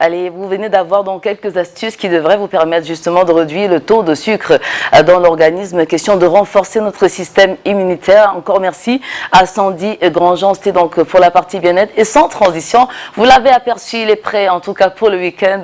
Allez, vous venez d'avoir donc quelques astuces qui devraient vous permettre justement de réduire le taux de sucre dans l'organisme. Question de renforcer notre système immunitaire. Encore merci à Sandy Grandjean. C'était donc pour la partie bien-être. Et sans transition, vous l'avez aperçu, il est prêt en tout cas pour le week-end.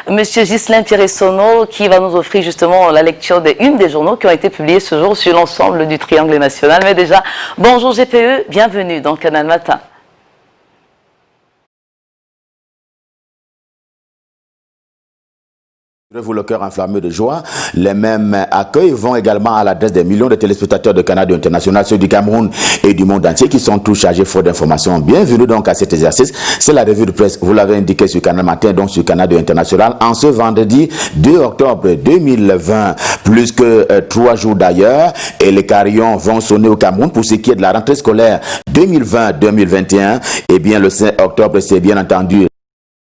Monsieur Ghislain Pierressonneau qui va nous offrir justement la lecture d'une des journaux qui ont été publiés ce jour sur l'ensemble du triangle national. Mais déjà, bonjour GPE, bienvenue dans Canal Matin. Vous le cœur enflammé de joie. Les mêmes accueils vont également à l'adresse des millions de téléspectateurs de Canal International, ceux du Cameroun et du monde entier qui sont tous chargés fort d'informations. Bienvenue donc à cet exercice. C'est la revue de presse, vous l'avez indiqué sur Canal Matin, donc sur Canal International, en ce vendredi 2 octobre 2020. Plus que 3 jours d'ailleurs, et les carillons vont sonner au Cameroun pour ce qui est de la rentrée scolaire 2020-2021. Eh bien, le 5 octobre, c'est bien entendu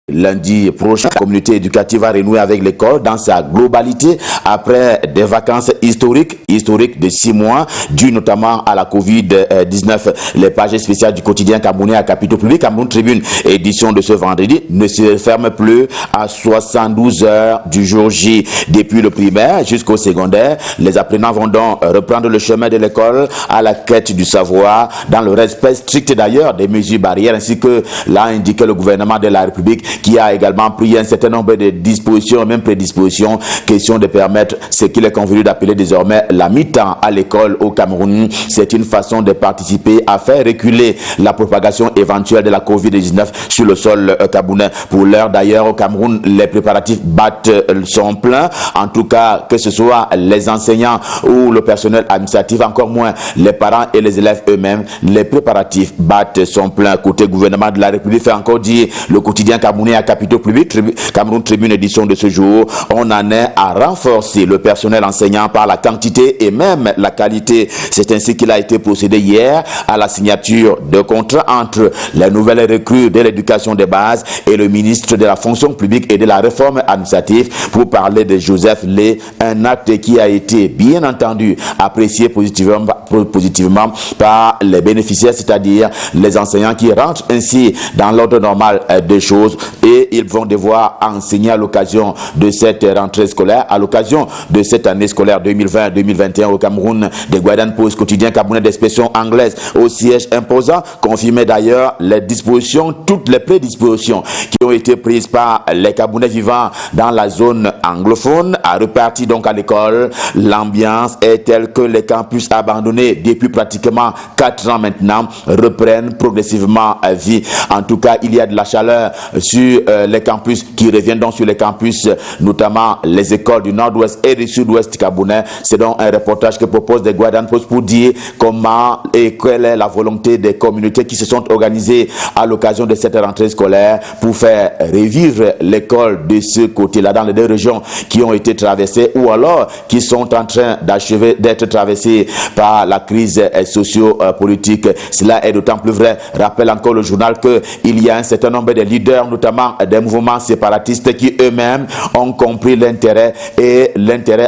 lundi prochain, la communauté éducative va renouer avec l'école dans sa globalité après des vacances historiques de 6 mois, dues notamment à la Covid-19. Les pages spéciales du quotidien camerounais à capitaux publics, Cameroun Tribune, édition de ce vendredi, ne se ferment plus à 72 heures du jour J. Depuis le primaire jusqu'au secondaire, les apprenants vont donc reprendre le chemin de l'école à la quête du savoir, dans le respect strict d'ailleurs des mesures barrières, ainsi que l'a indiqué le gouvernement de la République, qui a également pris un certain nombre de dispositions, même prédispositions, question de permettre ce qu'il est convenu d'appeler désormais la mi-temps à l'école au Cameroun. C'est une façon de participer à faire reculer la propagation éventuelle de la Covid-19 sur le sol camerounais. Pour l'heure d'ailleurs, au Cameroun, les préparatifs battent son plein. En tout cas, que ce soit les enseignants ou le personnel administratif, encore moins les parents et les élèves eux-mêmes, les préparatifs battent son plein. Côté gouvernement de la République, fait encore dire le quotidien camerounais à capitaux publics, Cameroun Tribune édition de ce jour, on en est à renforcer le personnel enseignant par la quantité et même la qualité. C'est ainsi qu'il a été procédé hier à la signature de contrat entre les nouvelles recrues de l'éducation de base et le ministre de la fonction publique et de la réforme administrative pour parler de Joseph Lé, un acte qui a été bien entendu apprécié positivement par les bénéficiaires, c'est-à-dire les enseignants qui rentrent ainsi dans l'ordre normal des choses, et ils vont devoir enseigner à l'occasion de cette rentrée scolaire, à l'occasion de cette année scolaire 2020-2021 au Cameroun. The Guardian Post, quotidien camerounais d'expression anglaise, au siège imposant, confirmait d'ailleurs les dispositions, toutes les prédispositions qui ont été prises par les Camerounais vivant dans la zone anglophone, à repartir donc à l'école. L'ambiance est telle que les campus abandonnés depuis pratiquement 4 ans maintenant reprennent progressivement vie. En tout cas, il y a de la chaleur sur les campus qui reviennent donc sur les campus, notamment les écoles du nord-ouest et du sud-ouest camerounais. C'est donc un reportage que propose The Guardian Post pour dire comment et quelle est la volonté des communautés qui se sont organisées à l'occasion de cette rentrée scolaire pour faire revivre l'école de ce côté-là dans les 2 régions qui ont été traversées ou alors qui sont en train d'achever d'être traversées par la crise socio-politique. Cela est d'autant plus vrai, rappelle encore le journal, qu'il y a un certain nombre de leaders, notamment des mouvements séparatistes, qui eux-mêmes ont compris l'intérêt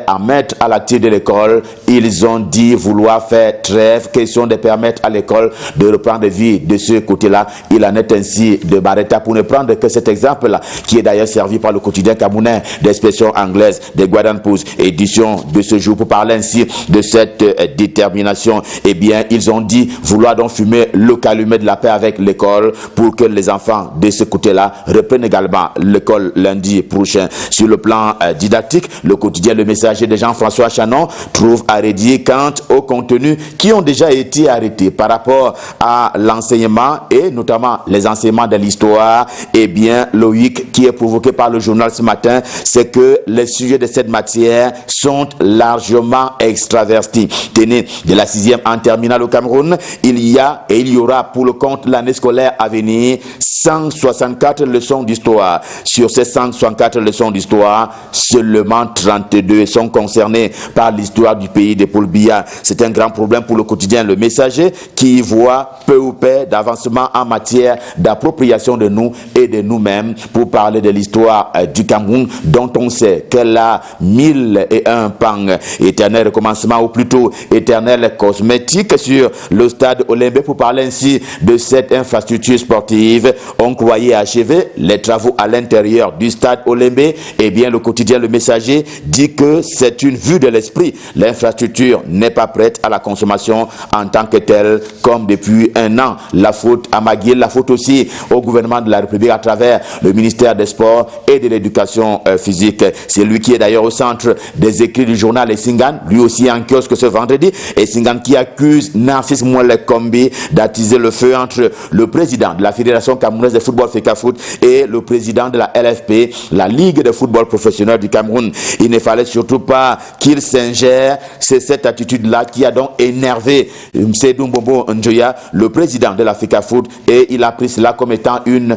à mettre à l'actif de l'école. Ils ont dit vouloir faire trêve, question de permettre à l'école de reprendre vie de ce côté-là. Il en est ainsi de Barretta, pour ne prendre que cet exemple-là, qui est d'ailleurs servi par le quotidien camerounais d'expression anglaise, The Guardian Post, édition de ce jour, pour parler ainsi de cette détermination. Eh bien, ils ont dit vouloir donc fumer le calumet de la paix avec l'école pour que les enfants de ce côté-là reprennent également l'école lundi prochain. Sur le plan didactique, le quotidien Le Messager de Jean-François Chanon trouve à redire quant aux contenus qui ont déjà été arrêtés par rapport à l'enseignement et notamment les enseignements de l'histoire. Eh bien, Loïc, qui est provoqué par le journal ce matin, c'est que les sujets de cette matière sont largement extravertis. Tenez, de la 6e en terminale au Cameroun, il y a et il y aura pour le compte l'année scolaire à venir 164 leçons d'histoire. Sur ces 164 leçons d'histoire, seulement 32 sont concernées par l'histoire du pays de Paul Biya. C'est un grand problème pour le quotidien Le Messager, qui voit peu ou prou d'avancement en matière d'appropriation de nous et de nous-mêmes pour parler de l'histoire du Cameroun, dont on sait qu'elle a 1001 pans. Éternel recommencement, ou plutôt éternel cosmétique sur le stade olympique, pour parler ainsi de cette infrastructure sportive. On croyait achever les travaux à l'intérieur du stade Olembe, eh bien le quotidien Le Messager dit que c'est une vue de l'esprit. L'infrastructure n'est pas prête à la consommation en tant que telle, comme depuis un an. La faute à Maguil, la faute aussi au gouvernement de la République à travers le ministère des Sports et de l'Éducation physique. C'est lui qui est d'ailleurs au centre des écrits du journal Essingan, lui aussi en kiosque ce vendredi. Essingan qui accuse Narcisse Mouele Kombi d'attiser le feu entre le président de la Fédération camerounaise de football FECAFOOT et le président de la LFP, la Ligue de football professionnel du Cameroun. Il ne fallait surtout pas qu'il s'ingère. C'est cette attitude-là qui a donc énervé Msedou Mbombo Njoya, le président de la FECAFOOT, et il a pris cela comme étant une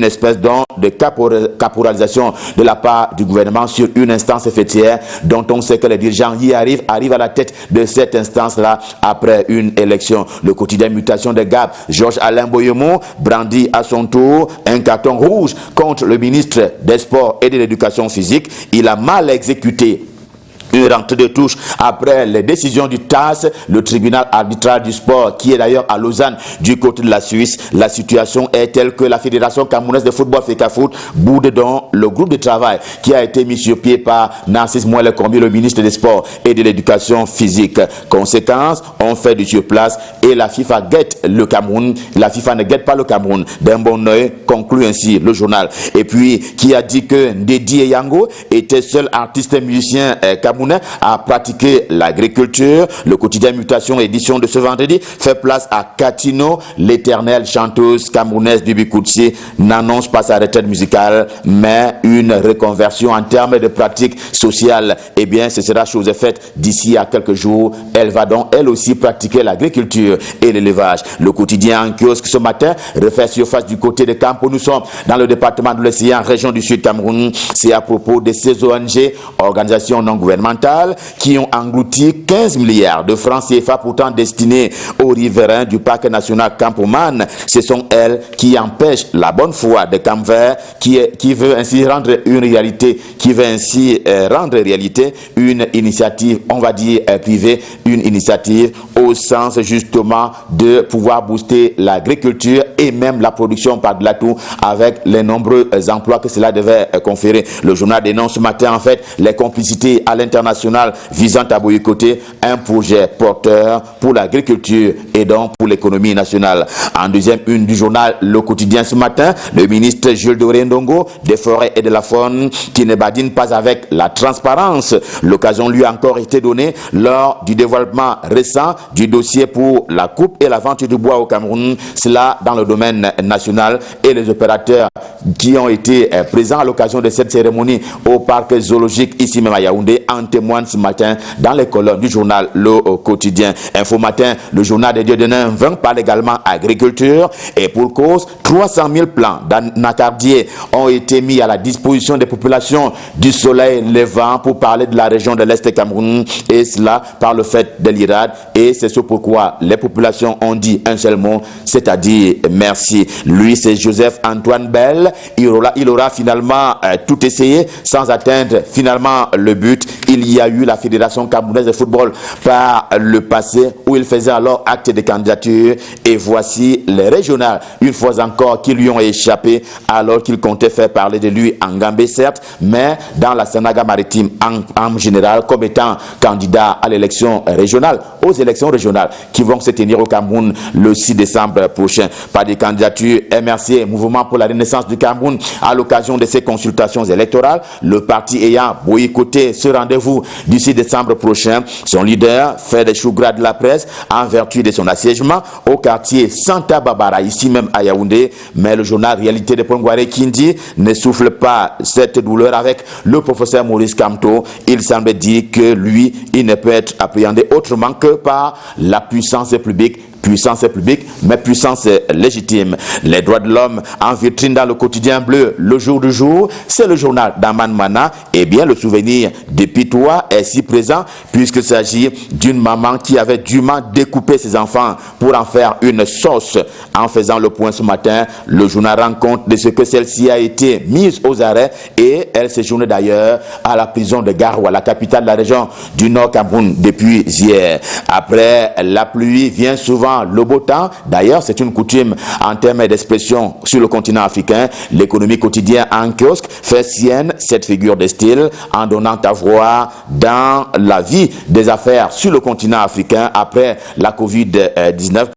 espèce de caporalisation de la part du gouvernement sur une instance fêtière dont on sait que les dirigeants y arrivent à la tête de cette instance-là après une élection. Le quotidien Mutation de Gap, Georges Alain Boyemou, brandit à son tour un carton rouge contre le ministre des Sports et de l'Éducation physique. Il a mal exécuté une rentrée de touche après les décisions du TAS, le tribunal arbitral du sport, qui est d'ailleurs à Lausanne du côté de la Suisse. La situation est telle que la Fédération camerounaise de football FECAFOOT boude dans le groupe de travail qui a été mis sur pied par Narcisse Mouele Kombi, le ministre des Sports et de l'Éducation physique. Conséquence, on fait du surplace et la FIFA guette le Cameroun. La FIFA ne guette pas le Cameroun d'un bon oeil, conclut ainsi le journal. Et puis, qui a dit que Ndedi Yango était seul artiste musicien camerounais à pratiquer l'agriculture. Le quotidien Mutation, édition de ce vendredi, fait place à Katino, l'éternelle chanteuse camerounaise du Bikoutsi, n'annonce pas sa retraite musicale, mais une reconversion en termes de pratiques sociales. Eh bien, ce sera chose faite d'ici à quelques jours. Elle va donc, elle aussi, pratiquer l'agriculture et l'élevage. Le quotidien en kiosque ce matin refait surface du côté de Campo. Nous sommes dans le département de l'Océan, région du Sud Cameroun. C'est à propos de ces ONG, organisations non gouvernementales, qui ont englouti 15 milliards de francs CFA pourtant destinés aux riverains du parc national Campoman. Ce sont elles qui empêchent la bonne foi de Cap-Vert, qui veut ainsi rendre réalité une initiative, on va dire privée, une initiative au sens justement de pouvoir booster l'agriculture et même la production par-delà tout avec les nombreux emplois que cela devait conférer. Le journal dénonce ce matin en fait les complicités à l'international visant à boycotter un projet porteur pour l'agriculture et donc pour l'économie nationale. En deuxième une du journal Le Quotidien ce matin, le ministre Jules Doré Ndongo des Forêts et de la Faune qui ne badine pas avec la transparence. L'occasion lui a encore été donnée lors du développement récent du dossier pour la coupe et la vente du bois au Cameroun, cela dans le domaine national, et les opérateurs qui ont été présents à l'occasion de cette cérémonie au parc zoologique ici même à Yaoundé en témoignent ce matin dans les colonnes du journal Le Quotidien. Info Matin, le journal des Dieudonné 20 parle également agriculture et pour cause, 300 000 plants d'anacardiers ont été mis à la disposition des populations du soleil levant pour parler de la région de l'Est Cameroun, et cela par le fait de l'IRAD, et c'est ce pourquoi les populations ont dit un seul mot, c'est-à-dire merci. Lui, c'est Joseph Antoine Bell. Il aura finalement tout essayé sans atteindre finalement le but. Il y a eu la Fédération camerounaise de football par le passé où il faisait alors acte de candidature, et voici les régionales une fois encore qui lui ont échappé alors qu'il comptait faire parler de lui en Gambie certes, mais dans la Sénégal maritime en général comme étant candidat à l'élection régionale, aux élections régionales qui vont se tenir au Cameroun le 6 décembre prochain. Par des candidatures MRC, Mouvement pour la Renaissance du Cameroun, à l'occasion de ces consultations électorales, le parti ayant boycotté ce rendez-vous du 6 décembre prochain, son leader fait des choux gras de la presse en vertu de son assiègement au quartier Santa Barbara, ici même à Yaoundé. Mais le journal Réalité de Pongwaré Kindi ne souffle pas cette douleur avec le professeur Maurice Kamto. Il semble dire que lui, il ne peut être appréhendé autrement que par la puissance publique, mais puissance légitime. Les droits de l'homme en vitrine dans le quotidien bleu, le jour du jour, c'est le journal d'Aman Mana. Eh bien, le souvenir de Pitois est si présent puisqu'il s'agit d'une maman qui avait dûment découpé ses enfants pour en faire une sauce. En faisant le point ce matin, le journal rend compte de ce que celle-ci a été mise aux arrêts et elle séjourne d'ailleurs à la prison de Garoua, la capitale de la région du Nord Cameroun, depuis hier. Après la pluie vient souvent également le beau temps. D'ailleurs, c'est une coutume en termes d'expression sur le continent africain. L'économie quotidienne en kiosque fait sienne cette figure de style en donnant à voir dans la vie des affaires sur le continent africain après la Covid-19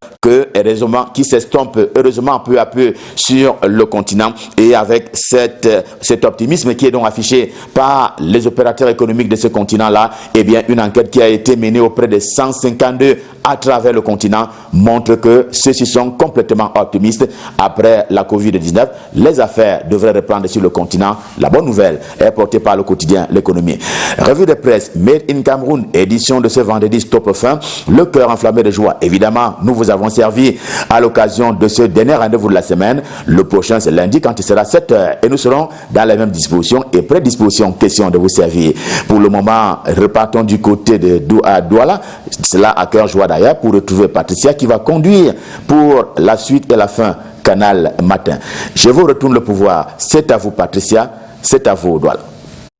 qui s'estompe heureusement peu à peu sur le continent et avec cet optimisme qui est donc affiché par les opérateurs économiques de ce continent-là, eh bien une enquête qui a été menée auprès de 152 à travers le continent montre que ceux-ci sont complètement optimistes. Après la Covid-19, les affaires devraient reprendre sur le continent. La bonne nouvelle est portée par le quotidien L'économie. Revue de presse Made in Cameroun, édition de ce vendredi Stop Fin. Le cœur enflammé de joie. Évidemment, nous vous avons servi à l'occasion de ce dernier rendez-vous de la semaine. Le prochain, c'est lundi quand il sera 7h et nous serons dans la même disposition et prédisposition, question de vous servir. Pour le moment, repartons du côté de Douala. Cela à cœur joie d'ailleurs pour retrouver Patricia qui va conduire pour la suite et la fin Canal Matin. Je vous retourne le pouvoir. C'est à vous Patricia, c'est à vous Douala.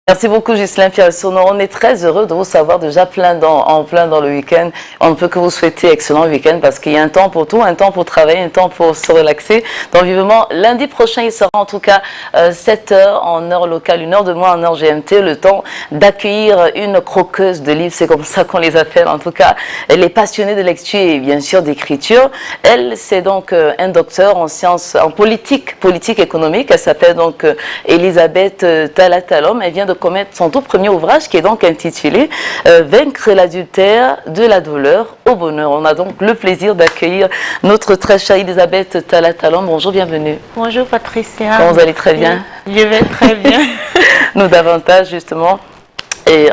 Merci beaucoup Ghislain Pialsono. On est très heureux de vous savoir déjà en plein dans le week-end. On ne peut que vous souhaiter excellent week-end parce qu'il y a un temps pour tout, un temps pour travailler, un temps pour se relaxer. Donc vivement, lundi prochain, il sera en tout cas 7h en heure locale, 1 heure de moins en heure GMT, le temps d'accueillir une croqueuse de livres, c'est comme ça qu'on les appelle en tout cas. Elle est passionnée de lecture et bien sûr d'écriture. Elle, c'est donc un docteur en sciences, en politique économique. Elle s'appelle donc Elisabeth Talatalom. Elle vient de commettre son tout premier ouvrage qui est donc intitulé Vaincre l'adultère de la douleur au bonheur. On a donc le plaisir d'accueillir notre très chère Elisabeth Talatalom. Bonjour, bienvenue. Bonjour Patricia. Comment vous allez? Très bien. Je vais très bien. Nous davantage justement. Et